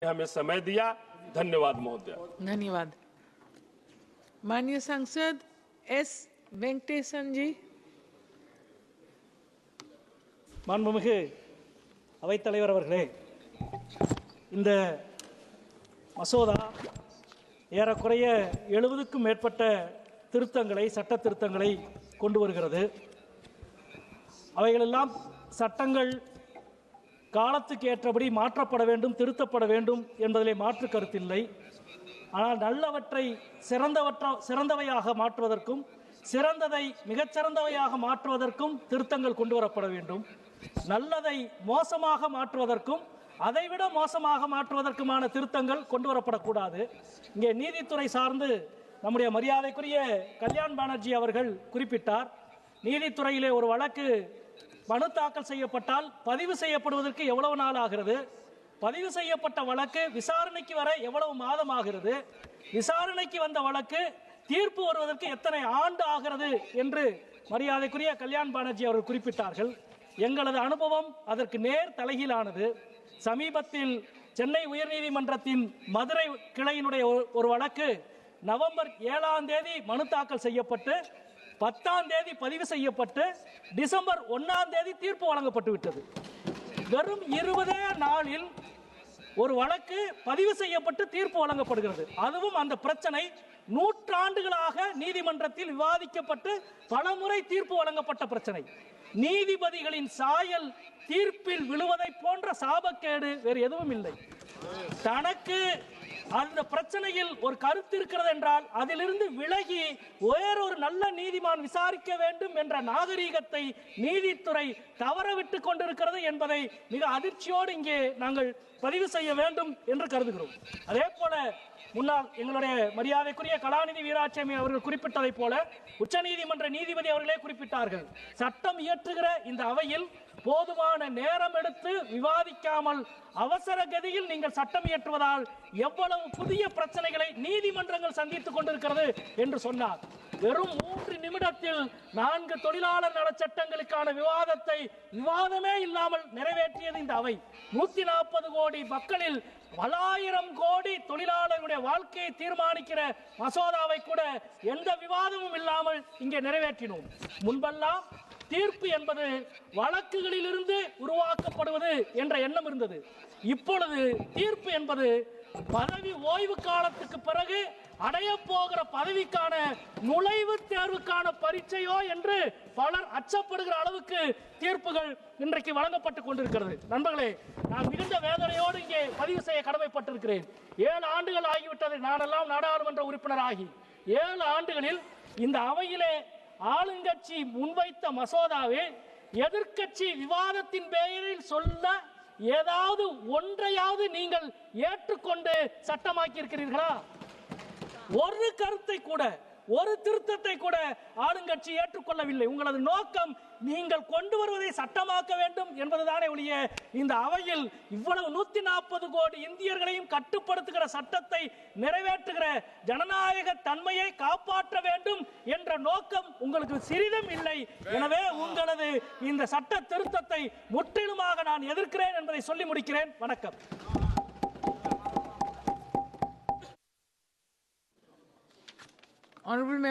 हमें समय दिया। धन्यवाद महोदय। धन्यवाद। माननीय सांसद एस वेंकटेशन जी। மாண்புமிகு அவைத்தலைவர் அவர்களே, இந்த மசோதா ஏறக்குறைய 70க்கும் மேற்பட்ட திருத்தங்களை, சட்ட திருத்தங்களை கொண்டு வருகிறது. அவைகளெல்லாம் சட்டங்கள் காலத்துக்கு ஏற்றபடி மாற்றப்பட வேண்டும், திருத்தப்பட வேண்டும் என்பதிலே மாற்று கருத்தில்லை. ஆனால் நல்லவற்றை சிறந்தவையாக மாற்றுவதற்கும், சிறந்ததை மிகச்சிறந்தவையாக மாற்றுவதற்கும் திருத்தங்கள் கொண்டு வரப்பட வேண்டும். நல்லதை மோசமாக மாற்றுவதற்கும், அதைவிட மோசமாக மாற்றுவதற்குமான திருத்தங்கள் கொண்டு வரப்படக்கூடாது. இங்கே நீதித்துறை சார்ந்து நம்முடைய மரியாதைக்குரிய கல்யாண் பானர்ஜி அவர்கள் குறிப்பிட்டார். நீதித்துறையிலே ஒரு வழக்கு மனு தாக்கல் செய்யப்பட்டால் பதிவு செய்யப்படுவதற்கு எவ்வளவு நாள் ஆகிறது, பதிவு செய்யப்பட்ட வழக்கு விசாரணைக்கு வர எவ்வளவு மாதம் ஆகிறது, விசாரணைக்கு வந்த வழக்கு தீர்ப்பு வருவதற்கு எத்தனை ஆண்டு ஆகிறது என்று மரியாதைக்குரிய கல்யாண் பானர்ஜி அவர்கள் குறிப்பிட்டார்கள். எங்களது அனுபவம் அதற்கு நேர் தலைகீழானது. சமீபத்தில் சென்னை உயர்நீதிமன்றத்தின் மதுரை கிளையினுடைய ஒரு வழக்கு நவம்பர் 7ஆம் தேதி மனு தாக்கல் செய்யப்பட்டு 10ஆம் தேதி பதிவு செய்யப்பட்டு டிசம்பர் 1ஆம் தேதி தீர்ப்பு வழங்கப்பட்டு விட்டது. வெறும் 20 நாளில் ஒரு வழக்கு பதிவு செய்யப்பட்டு தீர்ப்பு வழங்கப்படுகிறது. அதுவும் அந்த பிரச்சனை நூற்றாண்டுகளாக நீதிமன்றத்தில் விவாதிக்கப்பட்டு பலமுறை தீர்ப்பு வழங்கப்பட்ட பிரச்சனை. நீதிபதிகளின் சாயல் தீர்ப்பில் விழுவதை போன்ற சாபக்கேடு வேறு எதுவும் இல்லை. தனக்கு அந்த பிரச்சனையில் ஒரு கருத்து இருக்கிறது என்றால் அதிலிருந்து விலகி வேறொரு நல்ல நீதிமான் விசாரிக்க வேண்டும் என்ற நாகரீகத்தை நீதித்துறை தவறவிட்டு கொண்டிருக்கிறது என்பதை மிக அதிர்ச்சியோடு இங்கே நாங்கள் பதிவு செய்ய வேண்டும் என்று கருதுகிறோம். அதே போல முன்னாள் எங்களுடைய மரியாதைக்குரிய கலாநிதி வீராசாமி அவர்கள் குறிப்பிட்டதை போல உச்சநீதிமன்ற நீதிபதி அவர்களே குறிப்பிட்டார்கள். சட்டம் இயற்றுகிற இந்த அவையில் போதுமான நேரம் எடுத்து விவாதிக்காமல் அவசர கதியில் நீங்கள் சட்டம் இயற்றுவதால் எவ்வளவு புதிய பிரச்சனைகளை நீதிமன்றங்கள் சந்தித்துக் கொண்டிருக்கிறது என்று சொன்னார். வெறும் 3 நிமிடத்தில் 4 தொழிலாளர் நல சட்டங்களுக்கான விவாதமே இல்லாமல் நிறைவேற்றியது இந்த அவை. 140 கோடி மக்களில் பலாயிரம் கோடி தொழிலாளர்களுடைய வாழ்க்கையை தீர்மானிக்கிற மசோதாவை கூட எந்த விவாதமும் இல்லாமல் இங்கே நிறைவேற்றினோம். முன்பெல்லாம் தீர்ப்பு என்பது வழக்குகளில் இருந்து உருவாக்கப்படுவது என்ற எண்ணம் இருந்தது. இப்பொழுது தீர்ப்பு என்பது பதவி ஓய்வு காலத்துக்கு பிறகு அடைய போகிற பதவிக்கான நுழைவுத் தேர்வுக்கான பரீட்சையோ என்று பலர் அச்சப்படுகிற அளவுக்கு தீர்ப்புகள் இன்றைக்கு வழங்கப்பட்டுக் கொண்டிருக்கிறது. நண்பர்களே, நான் மிகுந்த வேதனையோடு இங்கே பதிவு செய்ய கடமைப்பட்டிருக்கிறேன். 7 ஆண்டுகள் ஆகிவிட்டது. நானெல்லாம் நாடாளுமன்ற உறுப்பினர் ஆகி 7 ஆண்டுகளில் இந்த அவையிலே ஆளுங்கட்சி முன்வைத்த மசோதாவை எதிர்க்கட்சி விவாதத்தின் பெயரில் சொல்ல ஏதாவது ஒன்றையாவது நீங்கள் ஏற்றுக்கொண்டு சட்டமாக்கி இருக்கிறீர்களா? ஒரு கருத்தை கூட, ஒரு திருத்தத்தை கூட ஆளுங்கட்சி ஏற்றுக்கொள்ளவில்லை. உங்களது நோக்கம் நீங்கள் கொண்டு வருவதை சட்டமாக்க வேண்டும் என்பதுதானே ஒழிய இந்த அவையில் இவ்வளவு 140 கோடி இந்தியர்களையும் கட்டுப்படுத்துகிற சட்டத்தை நிறைவேற்றுகிற ஜனநாயக தன்மையை காப்பாற்ற வேண்டும் என்ற நோக்கம் உங்களுக்கு சிறிதும் இல்லை. எனவே உங்களது இந்த சட்ட திருத்தத்தை முற்றிலுமாக நான் எதிர்க்கிறேன் என்பதை சொல்லி முடிக்கிறேன். வணக்கம். Honorable